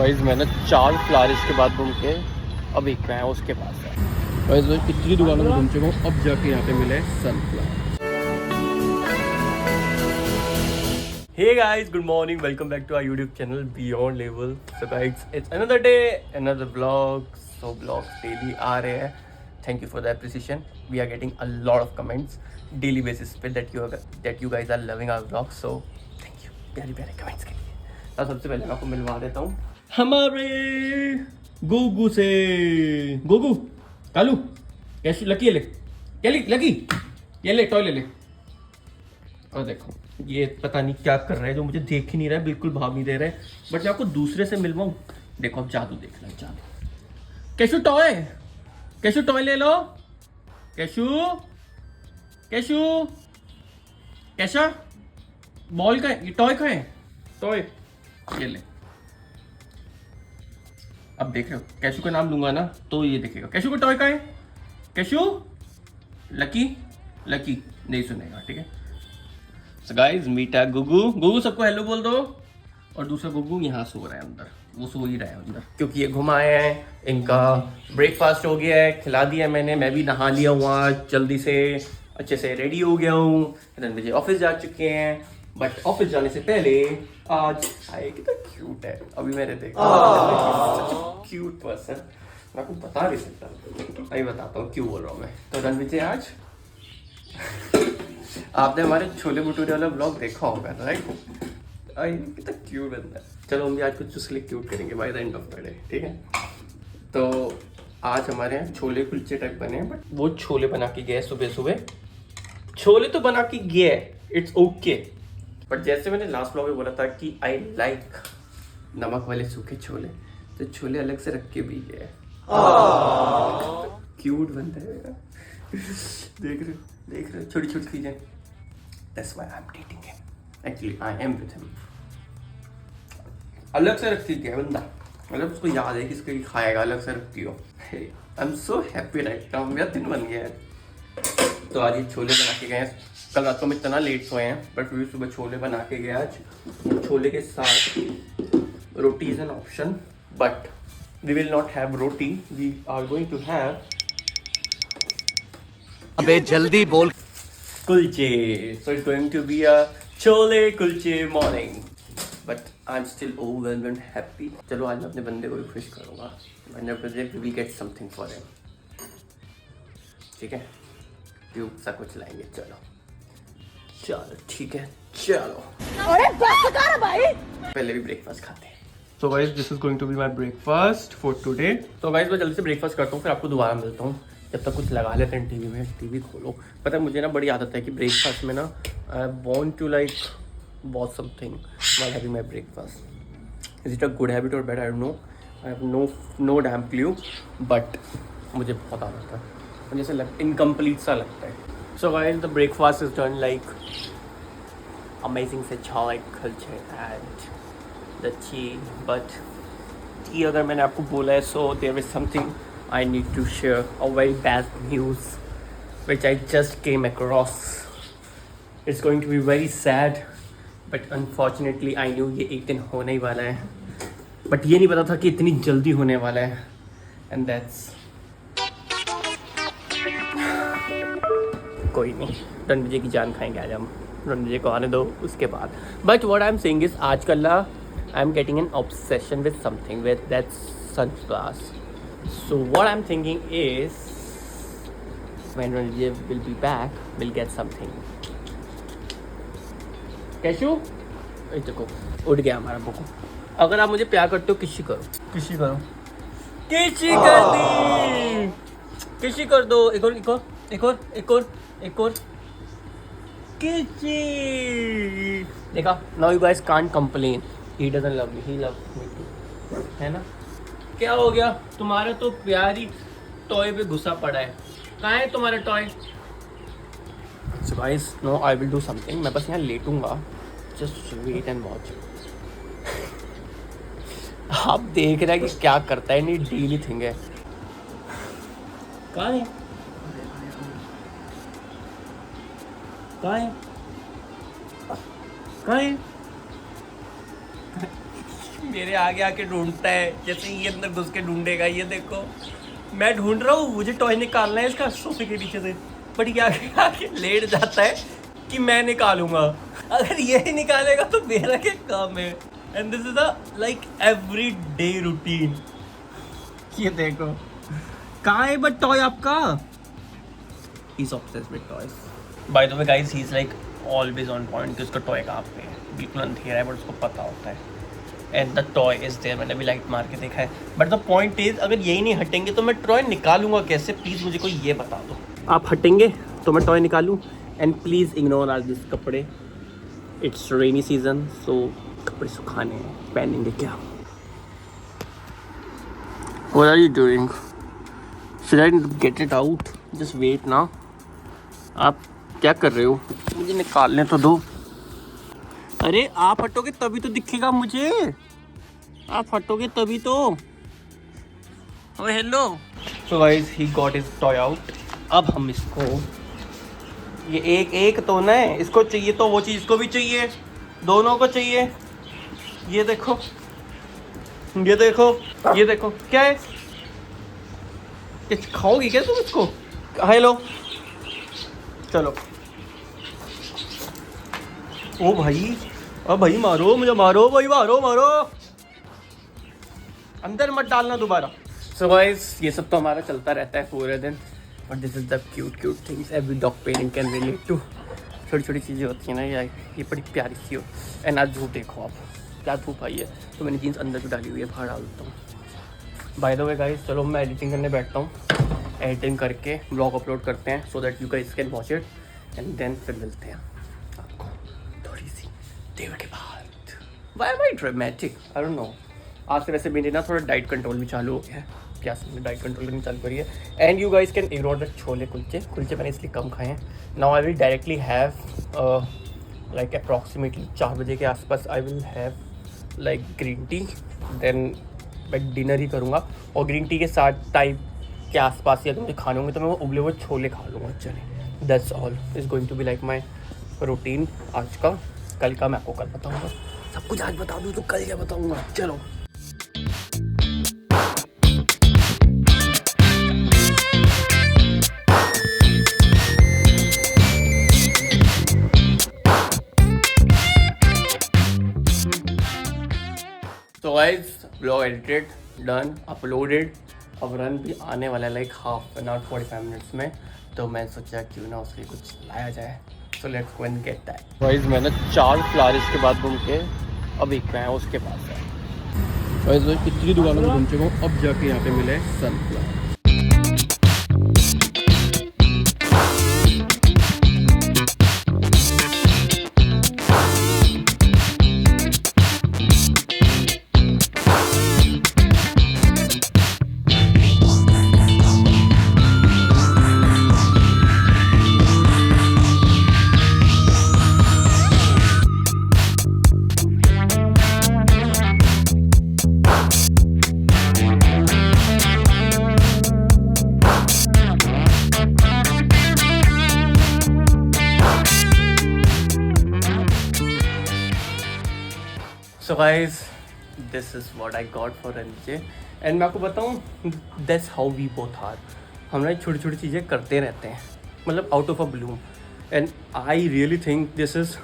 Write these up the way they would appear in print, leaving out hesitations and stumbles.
Guys मैंने 4 flourish के बाद घूम के अब एक है उसके पास है। गाइस मैं कितनी दुकानों में घूम चुका हूँ, अब जाके यहाँ पे मिले sunflower. Hey guys, good morning. Welcome back to our YouTube channel Beyond Level. So guys, it's another day, another vlog. So vlogs daily आ रहे हैं. Thank you for the appreciation. We are getting a lot of comments daily basis पे that you guys are loving our vlogs. So thank you. प्यारे प्यारे comments के लिए. तो सबसे पहले मैं आपको मिलवा देता हूँ हमारे गुगू से। गुगू, कालू, कैसी लकी ले? क्या लकी? ये ले टॉय ले। और देखो ये पता नहीं क्या कर रहा है, जो मुझे देख ही नहीं रहा है, बिल्कुल भाव नहीं दे रहा है। बट मैं आपको दूसरे से मिलवाऊं। देखो अब जादू देखना, जादू। कैशू टॉय ले लो। कैशा बॉल का है, टॉय का है, टॉय ये ले। अब देख रहे हो, कैशू का नाम लूंगा ना तो ये देखेगा कैशू का टॉय का है। कैशू लकी नहीं सुनेगा, ठीक है। So guys, मीटा गुगू सबको हेलो बोल दो। और दूसरा गुगू यहाँ सो रहा है अंदर, वो सो ही रहा है अंदर क्योंकि ये घुमाए हैं। इनका ब्रेकफास्ट हो गया है, खिला दिया मैंने। मैं भी नहा लिया हूँ आज, जल्दी से अच्छे से रेडी हो गया हूँ। 10 बजे ऑफिस जा चुके हैं। बट ऑफिस जाने से पहले आज आए, कितना क्यूट है। अभी मैंने देखा क्यूट पर्सन, मैं आपको बता नहीं सकता। अभी बताता हूँ क्यों बोल रहा हूँ मैं। तो रणविजय आज आपने हमारे छोले भटूरे वाला ब्लॉग देखा होगा, राइट? कितना क्यूट बंदा है। चलो हम भी आज कुछ उसके लिए क्यूट करेंगे by the end of the day, ठीक है। तो आज हमारे यहाँ छोले कुलचे टाइप बने हैं, बट वो छोले बना के गए सुबह। छोले तो बना के गए, इट्स ओके। बट जैसे मैंने लास्ट ब्लॉग में बोला था कि आई लाइक नमक वाले सूखे छोले, तो छोले अलग से रख के भी गए। क्यूट बंदा है मेरा। देख रहे हो छोटी चीजें। That's why I'm dating him. Actually, I am with him. अलग से रखती है बंदा, मतलब उसको याद है कि इसको खाएगा, अलग से रखती हो। I'm so happy right now, मेरा दिन बन गया है। तो आज ये छोले बना के गए हैं। कल रात को हम इतना लेट सोए हैं, बट फिर सुबह छोले बना के गए आज। छोले के साथ रोटी is an option, but we will not have roti. We are going to have, अबे जल्दी बोल, kulche. So it's going to be a chole kulche morning. But I'm still overwhelmed and happy. चलो आज मैं अपने बंदे को भी खुश करूँगा। मैंने project will get something for him. ठीक है, ट्यूब सा कुछ लाएंगे। चलो ठीक है, चलो। अरे बस कर भाई, पहले भी ब्रेकफास्ट खाते हैं। So guys, this is going to be my breakfast for today. तो guys मैं जल्दी से ब्रेकफास्ट करता हूँ, फिर आपको दोबारा मिलता हूँ। जब तक कुछ लगा लेते हैं टीवी में, टीवी खोलो। पता है मुझे ना बड़ी आदत है कि ब्रेकफास्ट में ना I want to like watch something while having my breakfast. Is it a good habit और bad, I don't know. I have no damn clue, but मुझे बहुत आदत है, मुझे ऐसे इनकम्प्लीट सा लगता है। So guys the breakfast is done, like amazing से chole kulche and the tea. But tea अगर मैंने आपको बोला है, so there is something I need to share a very bad news which I just came across. It's going to be very sad, but unfortunately I knew ये एक दिन होने ही वाला है, but ये नहीं पता था कि इतनी जल्दी होने वाला है। And that's कोई नहीं, रणविजय की जान खाएंगे आज हम। रणविजय को आने दो उसके बाद। But what I'm saying is आजकल ना I'm getting an obsession with something, with that's sunflowers. So what I'm thinking is when Ranjay will be back, we'll get something. Cashew, देखो उड़ गया हमारा बुकू। अगर आप मुझे प्यार करते हो, किसी कर दी, किसी कर दो। एक और किसी। देखा, now you guys can't complain. He doesn't love me, he loves me too, है ना? क्या हो गया? तुम्हारा तो प्यारी टॉय पे घुसा पड़ा है। कहाँ है तुम्हारा toy? So guys, no, I will do something. मैं बस यहाँ लेटूंगा। Just wait and watch. आप देख रहे हैं कि क्या करता है, नहीं डेली थिंग है। कहाँ है? कहाँ है? मेरे आगे आके ढूंढता है, जैसे ये अंदर घुस के ढूंढेगा। ये देखो मैं ढूंढ रहा हूँ, मुझे टॉय निकालना है इसका सोफे के पीछे से, बट ये आगे आके लेट जाता है कि मैं निकालूंगा। अगर ये ही निकालेगा तो मेरा क्या काम है। And this is a like every day routine. ये देखो कहाँ है बट टॉय आपका? He's obsessed with toys. By the way guys, he's like always on point कि उसका टॉय कहाँ पे है। बिल्कुल अंधेरा है बट उसको पता होता है। And the toy is there, मैंने भी लाइट मार के देखा है। बट द पॉइंट इज अगर यही नहीं हटेंगे तो मैं टॉय निकालूंगा कैसे? प्लीज़ मुझे कोई ये बता दो। आप हटेंगे तो मैं टॉय निकालूँ। एंड प्लीज़ इग्नोर आज दिस कपड़े, इट्स रेनी सीजन, सो कपड़े सुखाने हैं, पहनेंगे क्या? What are you doing? Should I get it out? Just wait now. आप क्या कर रहे हो? मुझे निकालने तो दो। अरे आप हटोगे तभी तो दिखेगा मुझे, आप हटोगे तभी तो। Oh hello. So guys he got his toy out. अब हम इसको, ये एक तो ना है, इसको चाहिए तो वो चीज़ इसको भी चाहिए, दोनों को चाहिए। ये देखो ये देखो ये देखो, क्या है? कुछ खाओगी क्या तुम इसको? हेलो चलो। ओ भाई, अब भाई मारो मुझे, मारो भाई, मारो मारो, अंदर मत डालना दोबारा। सो गाइस ये सब तो हमारा चलता रहता है पूरे दिन, but this is the cute things every dog parent can relate to. छोटी छोटी चीज़ें होती हैं ना, ये बड़ी प्यारी सी हो। एंड आज धूप देखो आप, क्या धूप आई है, तो मैंने जीन्स अंदर भी डाली हुई है, बाहर डाल देता हूँ। बाय द वे गाइस चलो मैं एडिटिंग करने बैठता हूँ, एडिटिंग करके ब्लॉग अपलोड करते हैं so that you guys can watch it and then फिर मिलते हैं आपको थोड़ी सी देर के बाद। Why am I dramatic? I don't know. आज से वैसे मेरे ना थोड़ा डाइट कंट्रोल भी चालू हो गया है। क्या समझ, डाइट कंट्रोल करनी चालू करी है। And you guys can ignore the chole kulche मैंने इसलिए कम खाए हैं। Now I will directly have like approximately 4 बजे के आसपास I will have like green tea, then मैं डिनर ही करूँगा। और ग्रीन टी के साथ टाइप के आसपास या तो मुझे खाने होंगे तो मैं वो उबले हुए छोले खा लूँगा। चले, that's all is going to be like my routine आज का। कल का मैं आपको कल बताऊँगा, सब कुछ आज बता दूँ तो कल क्या बताऊँगा। चलो तो guys blog edited, done, uploaded. अब रन भी आने वाला है like half an hour 45 minutes में, तो मैं सोचा क्यों ना उसके कुछ लाया जाए। So let's go and get that. Guys मैंने 4 फ्लावर्स के बाद घूम के अब एक मैं उसके पास है। गाइस मैं कितनी दुकानों में घूम चुका हूँ, अब जाके यहाँ पे मिले sunflower. So guys, this is what I got for NJ and मैं आपको बताऊँ that's how we both are। हम ना छोटी छोटी चीज़ें करते रहते हैं, मतलब out of a bloom, and I really think this is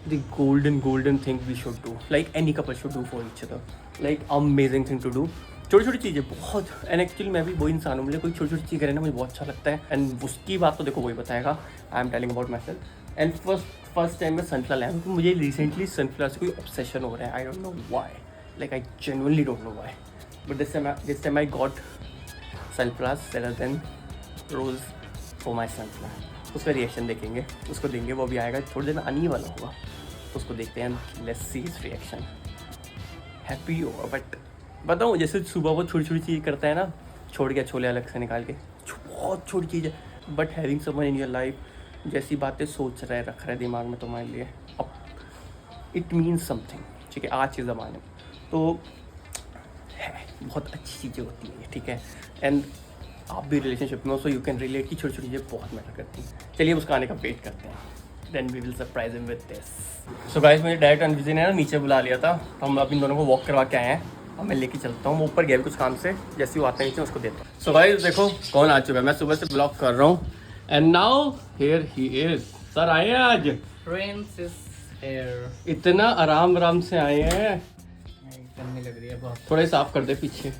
the golden thing we should do, like any couple should do for each other, like amazing thing to do। छोटी छोटी चीज़ें बहुत, एंड एक्चुअली मैं भी वही इंसान हूँ, मुझे कोई छोटी छोटी चीज़ करे ना मुझे बहुत अच्छा लगता है। एंड उसकी बात तो देखो वही बताएगा, I am telling about my self. And first time मैं सनफ्लावर लाया क्योंकि मुझे रिसेंटली सनफ्लावर से कोई ऑब्सेशन हो रहा है। I don't know why, like I genuinely don't know why, but this time I got sunflowers rather than rose for my sunflower. उसका रिएक्शन देखेंगे, उसको देंगे, वो भी आएगा थोड़ी देर में, आने ही वाला होगा, उसको देखते हैं, let's see his reaction. Happy होगा, बट बताऊँ जैसे सुबह वो छोटी छोटी चीज़ करता है ना, छोड़ गया छोले अलग से निकाल के, बहुत छोटी चीज़ है, but having someone in your life जैसी बातें सोच रहे रख रहे दिमाग में तुम्हारे लिए, अब इट मीन्स समथिंग। ठीक है, आज के ज़माने में तो है, बहुत अच्छी चीज़ें होती हैं, ठीक है। एंड आप भी रिलेशनशिप में हो, सो यू कैन रिलेट की छोटी छोटी चीज़ें बहुत मैटर करती हैं। चलिए उसका आने का वेट करते हैं। then we will surprise him with this. So guys, मुझे डायरेक्ट अनविजन ने ना नीचे बुला लिया था, तो हम अब इन दोनों को वॉक करवा के आए हैं और मैं लेके चलता हूँ। वो ऊपर गया भी कुछ काम से, जैसे वो आता है नीचे उसको देता हूँ। So guys देखो कौन आ चुका है, मैं सुबह से ब्लॉग कर रहा हूँ and now here he is. Sir आए हैं आज? Prince is here. इतना आराम से आए हैं, गर्मी लग रही है बहुत। थोड़ा ही साफ कर दे पीछे।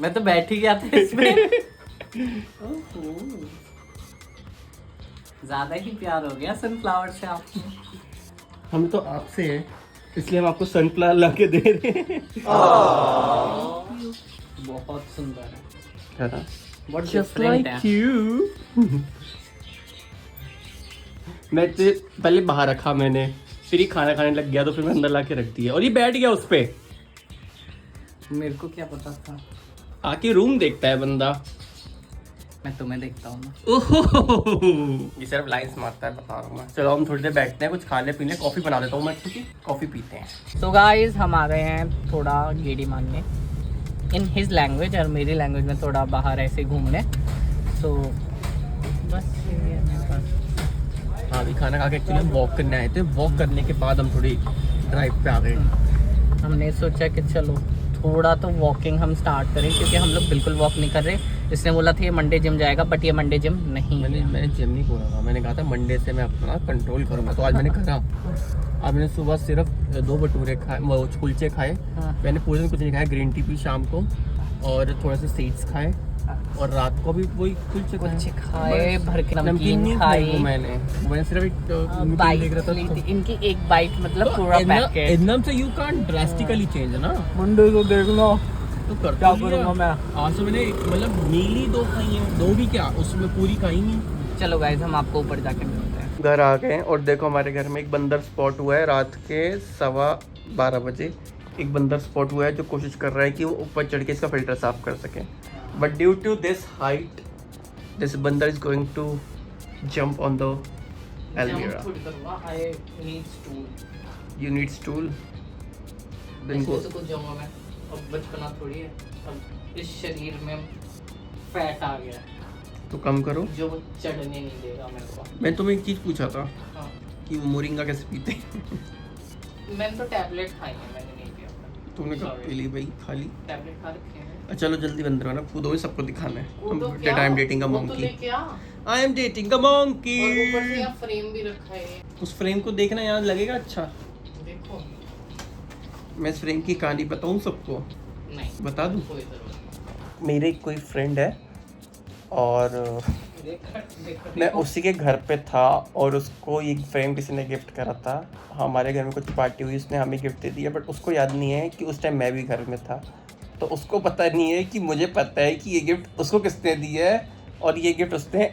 मैं तो बैठ ही गया था इसमें। ज्यादा ही प्यार हो गया सनफ्लावर से आपको। हम तो आपसे हैं, इसलिए हम आपको सनफ्लावर ला के दे रहे हैं। बहुत सुंदर है। क्या था? What Just different like है। you. मैं तो पहले बाहर रखा मैंने, फिर ही खाना खाने लग गया तो फिर मैं अंदर ला के रख दिया और ये बैठ गया उस पे। मेरे को क्या पता था। आके रूम देखता है बंदा। मैं तुम्हें देखता हूँ ना। ये सिर्फ लाइन्स मारता है, बता रहा हूँ मैं। चलो हम थोड़ी देर बैठते हैं, कुछ खाने पीने, कॉफी बना देता हूँ मैं, क्योंकि कॉफी पीते हैं। So guys हम आ गए हैं थोड़ा गेड़ी मारने इन हिज लैंग्वेज और मेरी लैंग्वेज में थोड़ा बाहर ऐसे घूमने। तो बस यही है मेरे पास। हाँ, अभी खाना खा के एक्चुअली हम वॉक करने आए थे, वॉक करने के बाद हम थोड़ी ड्राइव पे आ गए। हमने सोचा कि चलो थोड़ा तो वॉकिंग हम स्टार्ट करें, क्योंकि हम लोग बिल्कुल वॉक नहीं कर रहे। इसने बोला था ये मंडे जिम जाएगा, बट ये मंडे जिम नहीं है। मैंने जिम नहीं बोला था, मैंने कहा था मंडे से मैं अपना कंट्रोल करूँगा, तो आज मैंने करा। आज मैंने सुबह सिर्फ 2 भटूरे खाए, कुलचे खाए। हाँ। मैंने पूरे दिन कुछ नहीं खाया, ग्रीन टी पी शाम को और थोड़े से सीड्स खाए और रात को भी वही कुलचे खाए, भर के नमकीन नमकीन खाई। मैंने सिर्फ एक बाइट देख रहा ली था। थी। इनकी एक बाइट मतलब पूरा पैकेट। एकदम से यू कांट ड्रास्टिकली चेंज ना, मंडे को देख लो तो कर क्या करूँगा मैं। आज तो मैंने मतलब नीली 2 खाई है, 2 भी क्या, उसमें पूरी खाई नहीं। चलो गाइस हम आपको ऊपर जाके मिलते हैं। घर आ गए और देखो हमारे घर में एक बंदर स्पॉट हुआ है। रात के 12:15 बजे एक बंदर स्पॉट हुआ है जो कोशिश कर रहा है कि वो ऊपर चढ़ के इसका फिल्टर साफ कर सके, but due to this height this बंदर is going to jump on the एल्मीरा। You need stool, then go. कुछ जाऊंगा मैं, अब बचपना थोड़ी है, अब इस शरीर में फैट आ गया है तो कम करो, जो चढ़ने नहीं देगा मेरे को। मैं तुम्हें एक चीज़ पूछा था हाँ। कि वो मोरिंगा कैसे पीते हैं? मैंने तो टैबलेट खाई है, मैंने नहीं पिया। तुमने कब Sorry. पी ली भाई? खा ली? टैबलेट खा रखे हैं। चलो जल्दी बंद करो ना, कूदो, ही सबको दिखाना है। कूदो क्या? आई एम डेटिंग अ वो तो मंकी, लेके आ। I am dating a monkey. और ऊपर से यहाँ फ्रेम भी रखा है, उस फ्रेम को देखना, यहाँ लगेगा अच्छा। देखो। मैं इस फ्रेम की कहानी बताऊँ सबको? नहीं बता दूँ? कोई जरूरत मेरे कोई फ्रेंड है और नहीं। मैं उसी के घर पे था और उसको ये फ्रेम किसी ने गिफ्ट करा था। हमारे घर में कुछ पार्टी हुई, उसने हमें गिफ्ट दे दिया, बट उसको याद नहीं है कि उस टाइम मैं भी घर में था, तो उसको पता नहीं है कि मुझे पता है कि ये गिफ्ट उसको किसने दिया है और ये गिफ्ट उसने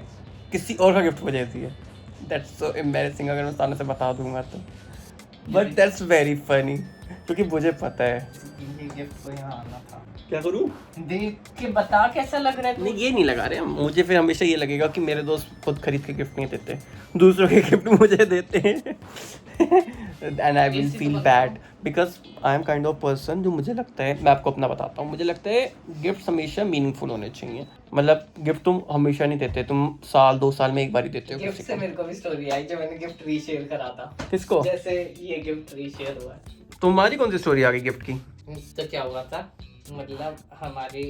किसी और का गिफ्ट मुझे दिया। दैट्स सो एम्बैरेसिंग अगर मैं सामने से बता दूंगा तो, बट दैट्स वेरी फनी क्योंकि मुझे पता है। ये गिफ्ट को यहाँ आना था। क्या करूँ? देख के बता कैसा लग रहा है। नहीं, ये नहीं लगा रहे हम, मुझे फिर हमेशा ये लगेगा कि मेरे दोस्त खुद खरीद के गिफ्ट नहीं देते, दूसरों के गिफ्ट मुझे देते हैं and I will feel bad because I am kind of person जो, मुझे लगता है, मैं आपको अपना बताता हूँ, मुझे लगता है गिफ्ट हमेशा मीनिंगफुल होने चाहिए। मतलब गिफ्ट तुम हमेशा नहीं देते, तुम 2 साल में एक बार ही देते हो गिफ्ट किसी से को। मेरे को भी स्टोरी आई जब मैंने गिफ्ट रीशेयर करा था। किसको? जैसे ये गिफ्ट रीशेयर हुआ है। तुम्हारी कौन सी स्टोरी आ गई गिफ्ट की? तो क्या हुआ था, मतलब हमारी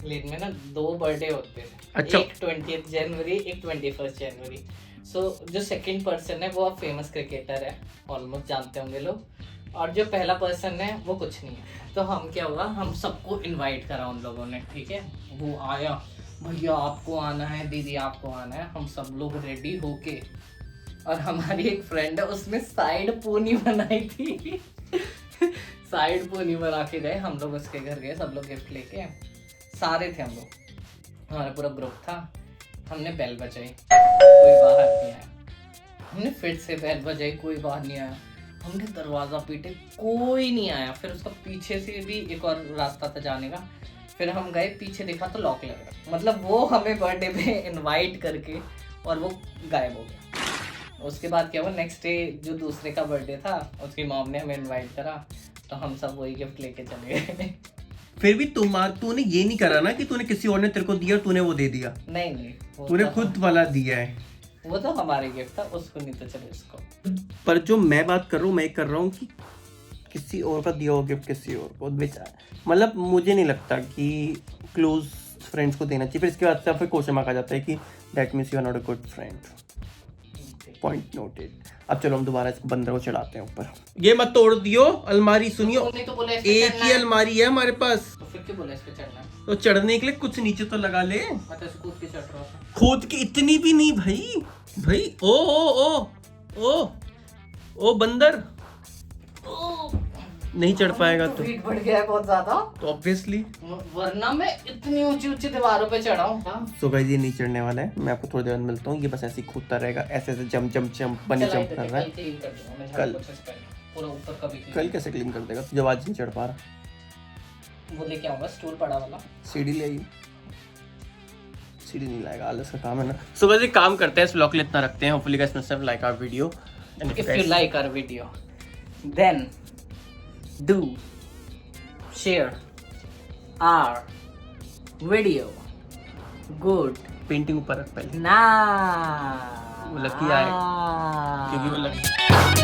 लेन में ना 2 बर्थडे होते थे। अच्छा। एक 20th जनवरी, एक 21st जनवरी। सो जो सेकंड पर्सन है वो अब फेमस क्रिकेटर है, ऑलमोस्ट जानते होंगे लोग, और जो पहला पर्सन है वो कुछ नहीं है। तो हम क्या हुआ, हम सबको इनवाइट करा उन लोगों ने, ठीक है। वो आया, भैया आपको आना है, दीदी आपको आना है, हम सब लोग रेडी होके, और हमारी एक फ्रेंड है उसने साइड पोनी बनाई थी साइड पोनी बना के गए हम लोग, उसके घर गए, सब लोग गिफ्ट लेके, सारे थे हम लोग, हमारा पूरा ग्रुप था। हमने बेल बजाई, कोई बाहर नहीं आया। हमने फिर से बेल बजाई, कोई बाहर नहीं आया। हमने दरवाज़ा पीटे, कोई नहीं आया। फिर उसका पीछे से भी एक और रास्ता था जाने का। फिर हम गए, पीछे देखा तो लॉक लग रहा, मतलब वो हमें बर्थडे पे इनवाइट करके और वो गायब हो गया। उसके बाद क्या हुआ, नेक्स्ट डे जो दूसरे का बर्थडे था, उसकी मॉम ने हमें इनवाइट करा, तो हम सब वही गिफ्ट लेके चले गए फिर भी तूने ये नहीं करा ना कि तूने किसी और ने तेरे को दिया और तूने वो दे दिया। नहीं तूने खुद वाला दिया है। वो तो हमारे गिफ्ट था, उसको नहीं तो चलो इसको। पर जो मैं बात कर रहा हूँ, मैं कर रहा हूँ कि किसी और का दिया हुआ गिफ्ट किसी और को बेचारा, मतलब मुझे नहीं लगता कि क्लोज फ्रेंड्स को देना चाहिए। फिर इसके बाद से फिर क्वेश्चन मार्क आ जाता है कि that means you are not a good friend. Point noted. अब चलो हम दोबारा इस बंदर को चढ़ाते हैं ऊपर। ये मत तोड़ दियो अलमारी, सुनियो तो बोला इस पे एक चढ़ना ही है। अलमारी है हमारे पास, तो फिर क्यों बोला इस पे चढ़ना है? तो चढ़ने के लिए कुछ नीचे तो लगा ले। मतलब इसको कूद के चढ़ रहा था। खुद की इतनी भी नहीं भाई। भाई ओ बंदर नहीं चढ़ पाएगा तो वेट बढ़ गया है बहुत ज्यादा, तो ऑब्वियसली, वरना मैं इतनी ऊंची ऊंची दीवारों पे चढ़ा हूँ। सो गाइस ये नहीं चढ़ने वाला है, मैं आपको थोड़ी देर में मिलता हूँ। ये बस ऐसे ही कूदता रहेगा, ऐसे ऐसे जंप बनी जंप कर रहा है। कल पूरा ऊपर का भी कल कैसे क्लीन कर देगा जब आज नहीं चढ़ पा रहा? वो लेके आऊंगा स्टूल पड़ा वाला। सीढ़ी ले आइए। सीढ़ी नहीं लाएगा, आलस का काम है ना। सो गाइस एक काम करते हैं, इस व्लॉग के लिए इतना रखते हैं। Hopefully guys must have like our video and If you like our video, then do share our video. Good. Painting ऊपर रख पहले, Now. वो लकी आए क्योंकि वो लकी